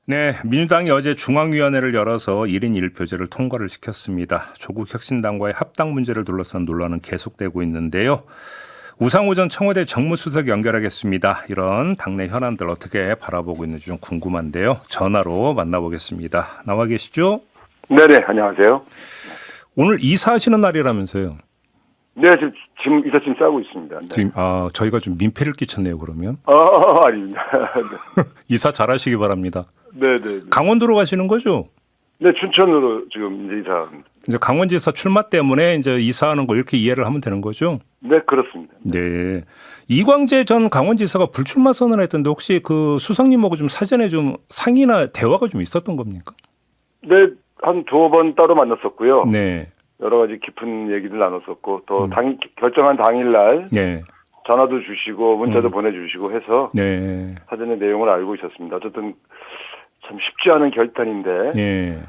네, 민주당이 어제 중앙위원회를 열어서 1인 1표제를 통과를 시켰습니다. 조국 혁신당과의 합당 문제를 둘러싼 논란은 계속되고 있는데요. 우상호 전 청와대 정무수석 연결하겠습니다. 이런 당내 현안들 어떻게 바라보고 있는지 좀 궁금한데요. 전화로 만나보겠습니다. 나와 계시죠? 네네, 안녕하세요. 오늘 이사하시는 날이라면서요. 네, 지금 이삿짐 싸고 있습니다. 네. 지금 저희가 좀 민폐를 끼쳤네요. 그러면 아닙니다. 이사 잘하시기 바랍니다. 네네. 강원도로 가시는 거죠? 네, 춘천으로 지금 이제 이사합니다. 이제 강원지사 출마 때문에 이제 이사하는 거 이렇게 이해를 하면 되는 거죠? 네, 그렇습니다. 네. 이광재 전 강원지사가 불출마 선언했던데 혹시 그 수석님하고 좀 사전에 좀 상의나 대화가 좀 있었던 겁니까? 네, 한 두어 번 따로 만났었고요. 네. 여러 가지 깊은 얘기를 나눴었고, 또 결정한 당일날 네. 전화도 주시고 문자도 보내주시고 해서 네. 사전의 내용을 알고 있었습니다. 어쨌든 참 쉽지 않은 결단인데, 예.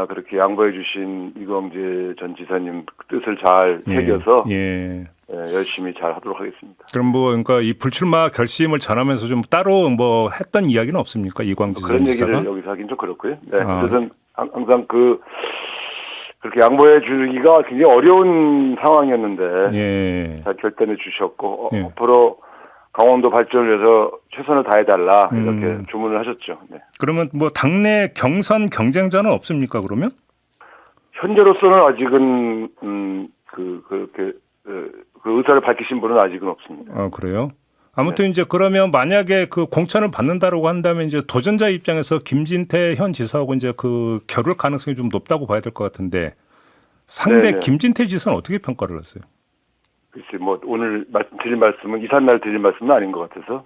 그렇게 양보해 주신 이광재 전 지사님 뜻을 잘 새겨서 예. 열심히 잘 하도록 하겠습니다. 그럼 뭐 그러니까 이 불출마 결심을 전하면서 좀 따로 뭐 했던 이야기는 없습니까? 이광재 전 그런 지사가? 얘기를 여기서 하긴 좀 그렇고요. 네. 어쨌든 항상 그렇게 양보해 주기가 굉장히 어려운 상황이었는데 예. 잘 결단해 주셨고 예. 앞으로 강원도 발전을 위해서 최선을 다해달라 이렇게 주문을 하셨죠. 네. 그러면 뭐 당내 경선 경쟁자는 없습니까? 그러면? 현재로서는 아직은 그렇게 그 의사를 밝히신 분은 아직은 없습니다. 그래요? 아무튼 이제 그러면 만약에 그 공천을 받는다라고 한다면 이제 도전자 입장에서 김진태 현 지사하고 이제 그 겨룰 가능성이 좀 높다고 봐야 될 것 같은데 상대 네네. 김진태 지사는 어떻게 평가를 했어요? 글쎄, 뭐, 오늘 드릴 말씀은, 이삿날 드릴 말씀은 아닌 것 같아서.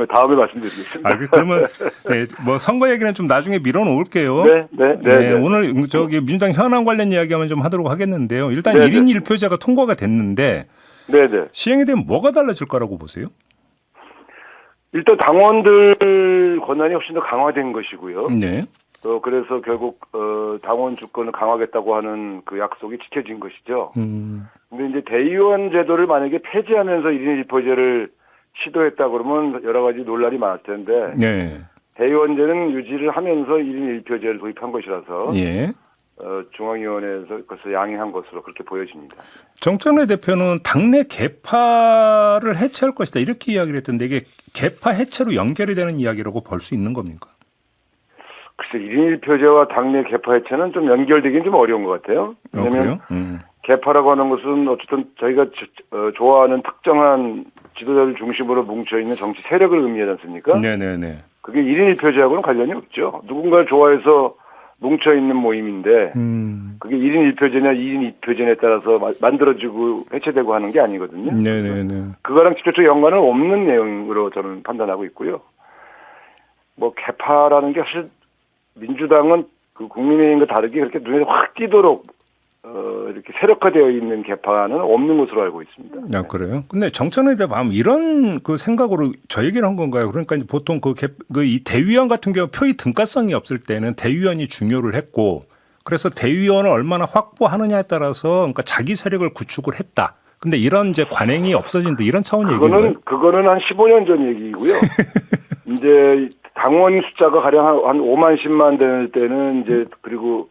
다음에 말씀드리겠습니다. 그러면, 네, 뭐, 선거 얘기는 좀 나중에 밀어놓을게요. 네. 오늘 저기 민주당 현안 관련 이야기하면 좀 하도록 하겠는데요. 일단 네네. 1인 1표제가 통과가 됐는데, 네네. 시행이 되면 뭐가 달라질 거라고 보세요? 일단 당원들 권한이 훨씬 더 강화된 것이고요. 네. 그래서 결국, 당원 주권을 강화하겠다고 하는 그 약속이 지켜진 것이죠. 근데 이제 대의원 제도를 만약에 폐지하면서 1인 1표제를 시도했다 그러면 여러 가지 논란이 많을 텐데. 네. 대의원제는 유지를 하면서 1인 1표제를 도입한 것이라서. 예. 중앙위원회에서 그것을 양해한 것으로 그렇게 보여집니다. 정청래 대표는 당내 개파를 해체할 것이다 이렇게 이야기를 했던데 이게 개파 해체로 연결이 되는 이야기라고 볼 수 있는 겁니까? 글쎄 1인 1표제와 당내 개파 해체는 좀 연결되기는 좀 어려운 것 같아요. 왜냐하면 개파라고 하는 것은 어쨌든 저희가 좋아하는 특정한 지도자를 중심으로 뭉쳐있는 정치 세력을 의미하지 않습니까? 네네네. 그게 1인 1표제하고는 관련이 없죠. 누군가를 좋아해서 뭉쳐있는 모임인데 그게 1인 1표제냐 2인 2표제냐에 따라서 만들어지고 해체되고 하는 게 아니거든요. 네네네. 그거랑 직접적 연관은 없는 내용으로 저는 판단하고 있고요. 뭐 개파라는 게 사실 민주당은 그 국민의힘과 다르게 그렇게 눈에 확 띄도록 이렇게 세력화되어 있는 개파는 없는 것으로 알고 있습니다. 그래요? 근데 정청래 대표 이런 그 생각으로 저 얘기를 한 건가요? 그러니까 이제 보통 이 대위원 같은 경우 표의 등가성이 없을 때는 대위원이 중요를 했고 그래서 대위원을 얼마나 확보하느냐에 따라서 그러니까 자기 세력을 구축을 했다. 근데 이런 이제 관행이 없어진다 이런 차원 얘기인가요? 그거는 한 15년 전 얘기고요. 이제 당원 숫자가 가령 한 5만 10만 될 때는 이제 그리고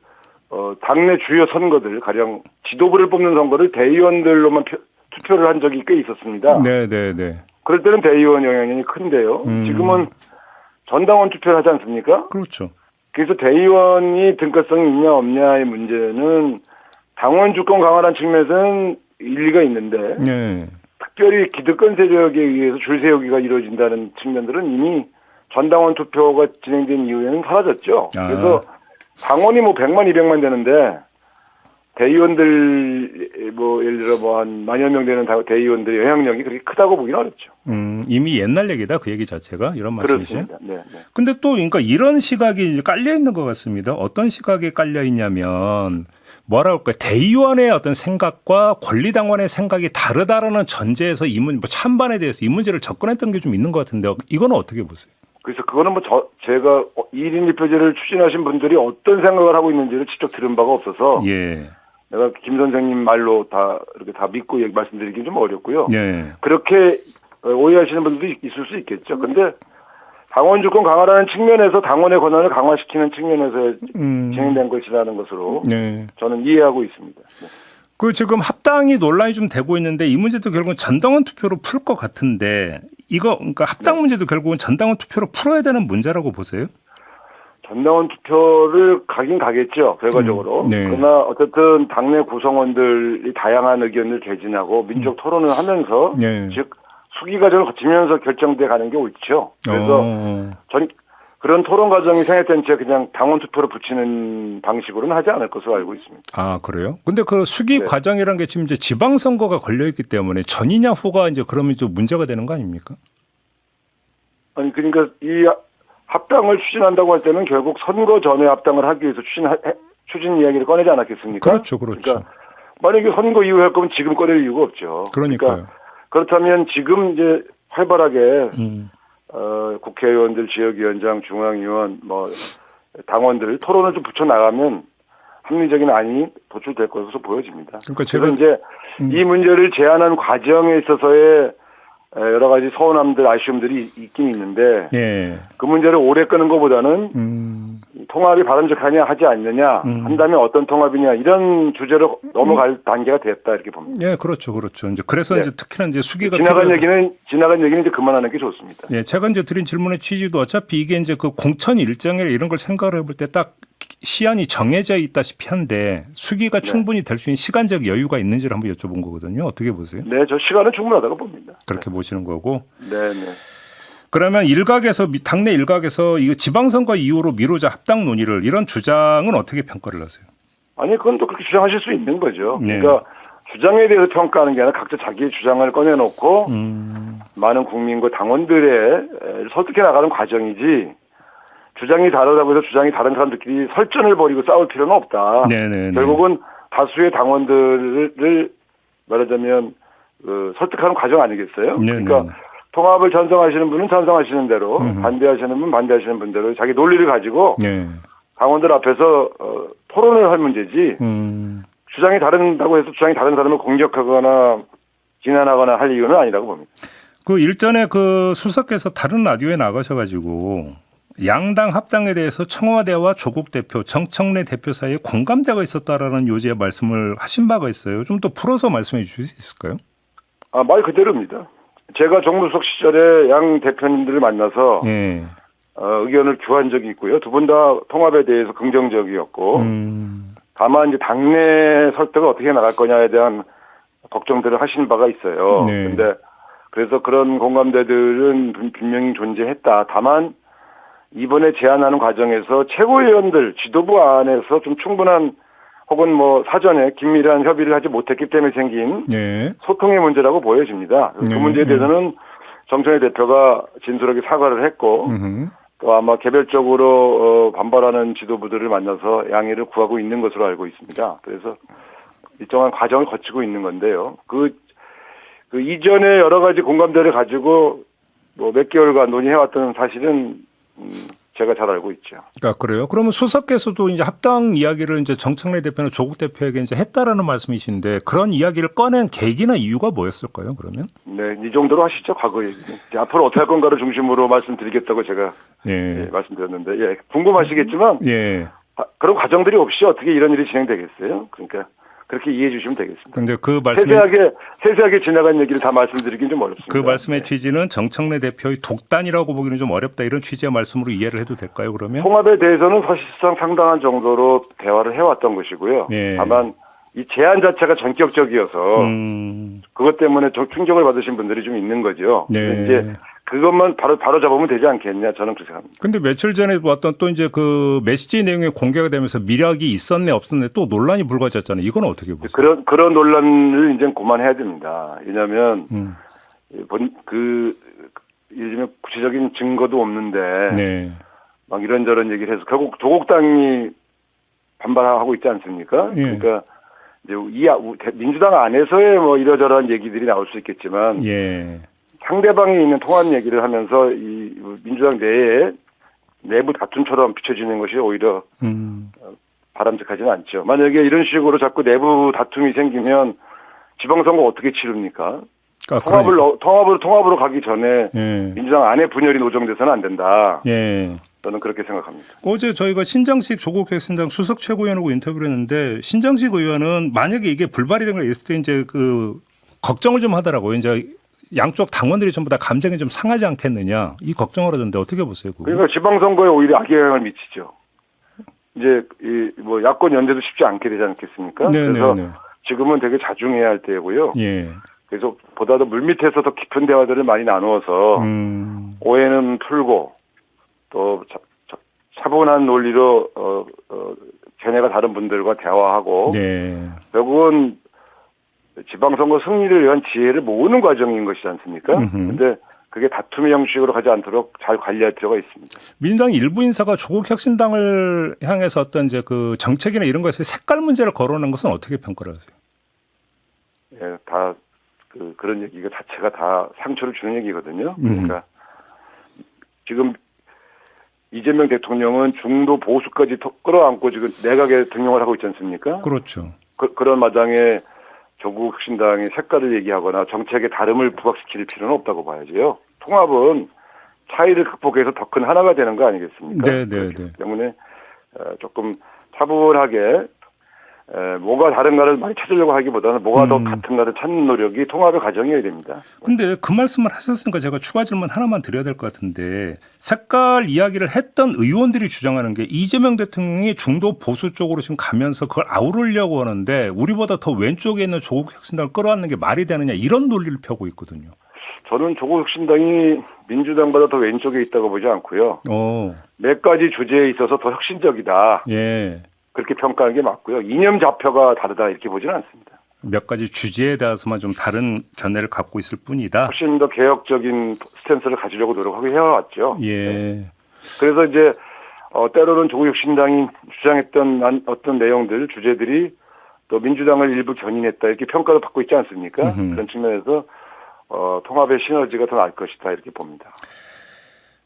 당내 주요 선거들 가령 지도부를 뽑는 선거를 대의원들로만 투표를 한 적이 꽤 있었습니다. 네네네. 그럴 때는 대의원 영향이 큰데요. 지금은 전당원 투표를 하지 않습니까? 그렇죠. 그래서 대의원이 등가성이 있냐 없냐의 문제는 당원 주권 강화라는 측면에서는 일리가 있는데 네. 특별히 기득권 세력에 의해서 줄 세우기가 이루어진다는 측면들은 이미 전당원 투표가 진행된 이후에는 사라졌죠. 그래서 당원이 뭐 100만, 200만 되는데 대의원들 뭐 예를 들어 뭐 한 만여 명 되는 대의원들의 영향력이 그렇게 크다고 보기는 어렵죠. 이미 옛날 얘기다 그 얘기 자체가 이런 말씀이세요? 그렇습니다. 네. 근데 또 그러니까 이런 시각이 깔려 있는 것 같습니다. 어떤 시각에 깔려 있냐면 뭐라고 할까요? 대의원의 어떤 생각과 권리당원의 생각이 다르다라는 전제에서 뭐 찬반에 대해서 이 문제를 접근했던 게 좀 있는 것 같은데 이거는 어떻게 보세요? 그래서 그거는 뭐 제가 1인 1표제를 추진하신 분들이 어떤 생각을 하고 있는지를 직접 들은 바가 없어서 예. 내가 김 선생님 말로 이렇게 다 믿고 말씀드리긴 좀 어렵고요. 예. 그렇게 오해하시는 분들도 있을 수 있겠죠. 근데 당원 주권 강화라는 측면에서 당원의 권한을 강화시키는 측면에서 진행된 것이라는 것으로 네. 저는 이해하고 있습니다. 네. 그 지금 합당이 논란이 좀 되고 있는데 이 문제도 결국은 전당원 투표로 풀 것 같은데 이거 그러니까 합당 문제도 결국은 전당원 투표로 풀어야 되는 문제라고 보세요? 전당원 투표를 가긴 가겠죠, 결과적으로. 네. 그러나 어쨌든 당내 구성원들이 다양한 의견을 개진하고 민족 토론을 하면서 네. 즉 수기 과정을 거치면서 결정돼 가는 게 옳죠. 그래서 그런 토론 과정이 생략된 채 그냥 당원 투표로 붙이는 방식으로는 하지 않을 것으로 알고 있습니다. 아, 그래요? 근데 그 수기 네. 과정이라는 게 지금 이제 지방선거가 걸려있기 때문에 전이냐 후가 이제 그러면 좀 문제가 되는 거 아닙니까? 아니, 그러니까 이 합당을 추진한다고 할 때는 결국 선거 전에 합당을 하기 위해서 추진 이야기를 꺼내지 않았겠습니까? 그렇죠, 그렇죠. 그러니까 만약에 선거 이후에 할 거면 지금 꺼낼 이유가 없죠. 그러니까요. 그러니까 그렇다면 지금 이제 활발하게 국회의원들, 지역위원장, 중앙위원, 뭐 당원들 토론을 좀 붙여 나가면 합리적인 안이 도출될 것으로 보여집니다. 그러니까 제가 그래서 이제 이 문제를 제안한 과정에 있어서의 여러 가지 서운함들, 아쉬움들이 있긴 있는데 예. 그 문제를 오래 끄는 것보다는 통합이 바람직하냐 하지 않느냐 한다면 어떤 통합이냐 이런 주제로 넘어갈 단계가 됐다 이렇게 봅니다. 예, 그렇죠, 그렇죠. 이제 그래서 네. 이제 특히나 이제 수기가 지나간 얘기는 이제 그만하는 게 좋습니다. 예, 제가 이제 드린 질문의 취지도 어차피 이게 이제 그 공천 일정이나 이런 걸 생각을 해볼 때 딱 시한이 정해져 있다시피 한데 수기가 충분히 될 수 있는 시간적 여유가 있는지를 한번 여쭤본 거거든요. 어떻게 보세요? 네, 저 시간은 충분하다고 봅니다. 그렇게 보시는 거고. 네, 네. 그러면 일각에서 당내 일각에서 이거 지방선거 이후로 미루자 합당 논의를 이런 주장은 어떻게 평가를 하세요? 아니 그건 또 그렇게 주장하실 수 있는 거죠. 네. 그러니까 주장에 대해서 평가하는 게 아니라 각자 자기의 주장을 꺼내놓고 많은 국민과 당원들의 설득해 나가는 과정이지 주장이 다르다고 해서 주장이 다른 사람들끼리 설전을 벌이고 싸울 필요는 없다. 네네. 결국은 다수의 당원들을 말하자면 설득하는 과정 아니겠어요? 네네. 그러니까 통합을 찬성하시는 분은 찬성하시는 대로 반대하시는 분은 반대하시는 분대로 자기 논리를 가지고 네. 당원들 앞에서 토론을 할 문제지 주장이 다른다고 해서 주장이 다른 사람을 공격하거나 비난하거나 할 이유는 아니라고 봅니다. 그 일전에 그 수석께서 다른 라디오에 나가셔가지고 양당 합당에 대해서 청와대와 조국 대표, 정청래 대표 사이에 공감대가 있었다라는 요지의 말씀을 하신 바가 있어요. 좀 더 풀어서 말씀해 주실 수 있을까요? 말 그대로입니다. 제가 정무수석 시절에 양 대표님들을 만나서 예. 의견을 교환 적이 있고요. 두 분 다 통합에 대해서 긍정적이었고 다만 이제 당내 설득을 어떻게 나갈 거냐에 대한 걱정들을 하신 바가 있어요. 네. 그런데 그래서 그런 공감대들은 분명히 존재했다. 다만 이번에 제안하는 과정에서 최고위원들 지도부 안에서 좀 충분한 혹은 뭐 사전에 긴밀한 협의를 하지 못했기 때문에 생긴 네. 소통의 문제라고 보여집니다. 그 문제에 대해서는 정청래 대표가 진솔하게 사과를 했고 또 아마 개별적으로 반발하는 지도부들을 만나서 양해를 구하고 있는 것으로 알고 있습니다. 그래서 일정한 과정을 거치고 있는 건데요. 그 이전에 여러 가지 공감대를 가지고 뭐 몇 개월간 논의해왔던 사실은 제가 잘 알고 있죠. 아, 그래요? 그러면 수석께서도 이제 합당 이야기를 이제 정청래 대표나 조국 대표에게 이제 했다라는 말씀이신데 그런 이야기를 꺼낸 계기나 이유가 뭐였을까요, 그러면? 네, 이 정도로 하시죠, 과거 얘기는. 앞으로 어떻게 할 건가를 중심으로 말씀드리겠다고 제가 예. 말씀드렸는데, 궁금하시겠지만, 예. 그런 과정들이 없이 어떻게 이런 일이 진행되겠어요? 그러니까, 그렇게 이해해 주시면 되겠습니다. 근데 그 말씀에 세세하게 지나간 얘기를 다 말씀드리긴 좀 어렵습니다. 그 말씀의 네. 취지는 정청래 대표의 독단이라고 보기는 좀 어렵다 이런 취지의 말씀으로 이해를 해도 될까요, 그러면? 통합에 대해서는 사실상 상당한 정도로 대화를 해왔던 것이고요. 예. 다만 이 제안 자체가 전격적이어서 그것 때문에 좀 충격을 받으신 분들이 좀 있는 거죠. 네. 이제 그것만 바로 잡으면 되지 않겠냐 저는 그렇게 생각합니다. 근데 며칠 전에 왔던 또 이제 그 메시지 내용이 공개가 되면서 미락이 있었네 없었네 또 논란이 불거졌잖아요. 이건 어떻게 보세요? 그런 논란을 이제 그만해야 됩니다. 왜냐하면 요즘에 구체적인 증거도 없는데 네. 막 이런저런 얘기를 해서 결국 조국당이 반발하고 있지 않습니까? 예. 그러니까 이제 민주당 안에서의 뭐 이러저러한 얘기들이 나올 수 있겠지만 예. 상대방이 있는 통합 얘기를 하면서 이 민주당 내에 내부 다툼처럼 비춰지는 것이 오히려 바람직하지는 않죠. 만약에 이런 식으로 자꾸 내부 다툼이 생기면 지방선거 어떻게 치릅니까? 통합으로 가기 전에 예. 민주당 안에 분열이 노정돼서는 안 된다. 예. 저는 그렇게 생각합니다. 어제 저희가 신장식 조국혁신당 수석 최고위원하고 인터뷰를 했는데 신장식 의원은 만약에 이게 불발이 된 거 있을 때 이제 그 걱정을 좀 하더라고요. 이제 양쪽 당원들이 전부 다 감정이 좀 상하지 않겠느냐 이 걱정을 하던데 어떻게 보세요? 그거? 그러니까 지방선거에 오히려 악영향을 미치죠. 이제 뭐 야권 연대도 쉽지 않게 되지 않겠습니까? 그래서 지금은 되게 자중해야 할 때고요. 예. 그래서 보다 더 물밑에서 더 깊은 대화들을 많이 나누어서 오해는 풀고 또 차분한 논리로 견해가 다른 분들과 대화하고 네. 결국은 지방선거 승리를 위한 지혜를 모으는 과정인 것이지 않습니까? 그런데 그게 다툼의 형식으로 가지 않도록 잘 관리할 필요가 있습니다. 민주당 일부 인사가 조국 혁신당을 향해서 어떤 이제 그 정책이나 이런 것에 색깔 문제를 거론한 것은 어떻게 평가를 하세요? 예, 다 그런 얘기가 자체가 다 상처를 주는 얘기거든요. 그러니까 지금 이재명 대통령은 중도 보수까지 끌어안고 지금 내각에 등용을 하고 있지 않습니까? 그렇죠. 그런 마당에 조국 혁신당의 색깔을 얘기하거나 정책의 다름을 부각시킬 필요는 없다고 봐야지요. 통합은 차이를 극복해서 더 큰 하나가 되는 거 아니겠습니까? 네. 그렇기 때문에 조금 차분하게 뭐가 다른가를 많이 찾으려고 하기보다는 뭐가 더 같은가를 찾는 노력이 통합의 과정이어야 됩니다. 근데 그 말씀을 하셨으니까 제가 추가 질문 하나만 드려야 될 것 같은데 색깔 이야기를 했던 의원들이 주장하는 게 이재명 대통령이 중도 보수 쪽으로 지금 가면서 그걸 아우르려고 하는데 우리보다 더 왼쪽에 있는 조국 혁신당을 끌어안는 게 말이 되느냐 이런 논리를 펴고 있거든요. 저는 조국 혁신당이 민주당보다 더 왼쪽에 있다고 보지 않고요. 몇 가지 주제에 있어서 더 혁신적이다. 예. 그렇게 평가하는 게 맞고요. 이념 좌표가 다르다 이렇게 보지는 않습니다. 몇 가지 주제에 대해서만 좀 다른 견해를 갖고 있을 뿐이다. 훨씬 더 개혁적인 스탠스를 가지려고 노력하고 해왔죠. 예. 네. 그래서 이제 때로는 조국혁신당이 주장했던 어떤 내용들, 주제들이 또 민주당을 일부 견인했다 이렇게 평가를 받고 있지 않습니까? 그런 측면에서 통합의 시너지가 더 날 것이다 이렇게 봅니다.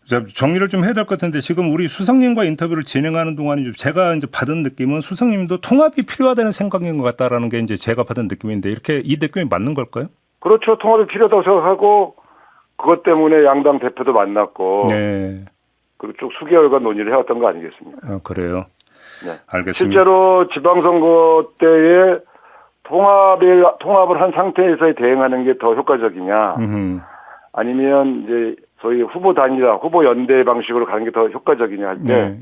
자, 정리를 좀 해야 될 것 같은데 지금 우리 수석님과 인터뷰를 진행하는 동안에 제가 이제 받은 느낌은 수석님도 통합이 필요하다는 생각인 것 같다라는 게 이제 제가 받은 느낌인데 이렇게 이 느낌이 맞는 걸까요? 그렇죠. 통합이 필요하다고 생각하고 그것 때문에 양당 대표도 만났고 네. 그리고 쭉 수개월간 논의를 해왔던 거 아니겠습니까? 그래요. 네. 알겠습니다. 실제로 지방선거 때에 통합을 한 상태에서 대응하는 게 더 효과적이냐 아니면 이제 소위 후보 단일화, 후보 연대 방식으로 가는 게 더 효과적이냐 할 때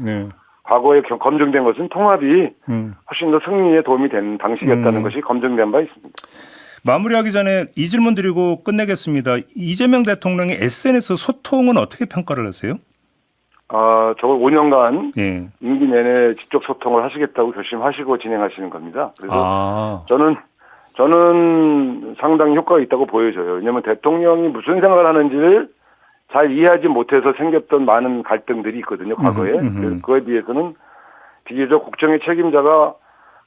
과거에 검증된 것은 통합이 훨씬 더 승리에 도움이 되는 방식이었다는 것이 검증된 바 있습니다. 마무리하기 전에 이 질문 드리고 끝내겠습니다. 이재명 대통령의 SNS 소통은 어떻게 평가를 하세요? 저걸 5년간 예. 임기 내내 직접 소통을 하시겠다고 결심하시고 진행하시는 겁니다. 그래서 저는 상당히 효과가 있다고 보여져요. 왜냐하면 대통령이 무슨 생각을 하는지를 잘 이해하지 못해서 생겼던 많은 갈등들이 있거든요, 과거에. 그래서 그에 비해서는 비교적 국정의 책임자가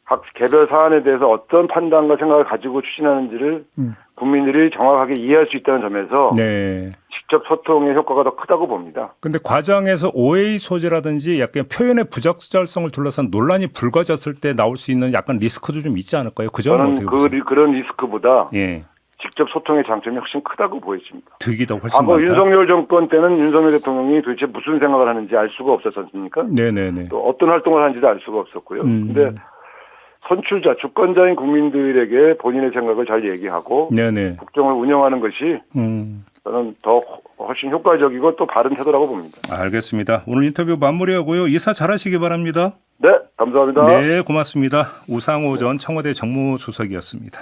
각 개별 사안에 대해서 어떤 판단과 생각을 가지고 추진하는지를 국민들이 정확하게 이해할 수 있다는 점에서 직접 소통의 효과가 더 크다고 봅니다. 그런데 과정에서 오해의 소지라든지 약간 표현의 부적절성을 둘러싼 논란이 불거졌을 때 나올 수 있는 약간 리스크도 좀 있지 않을까요? 그 점은 어떻게 보세요? 그런 리스크보다 예. 직접 소통의 장점이 훨씬 크다고 보여집니다. 득이 더 훨씬 과거 많다. 윤석열 정권 때는 윤석열 대통령이 도대체 무슨 생각을 하는지 알 수가 없었지 않습니까? 네네네. 또 어떤 활동을 하는지도 알 수가 없었고요. 그런데 선출자, 주권자인 국민들에게 본인의 생각을 잘 얘기하고 국정을 운영하는 것이 저는 더 훨씬 효과적이고 또 바른 태도라고 봅니다. 알겠습니다. 오늘 인터뷰 마무리하고요. 이사 잘하시기 바랍니다. 네, 감사합니다. 네, 고맙습니다. 우상호 전 청와대 정무수석이었습니다.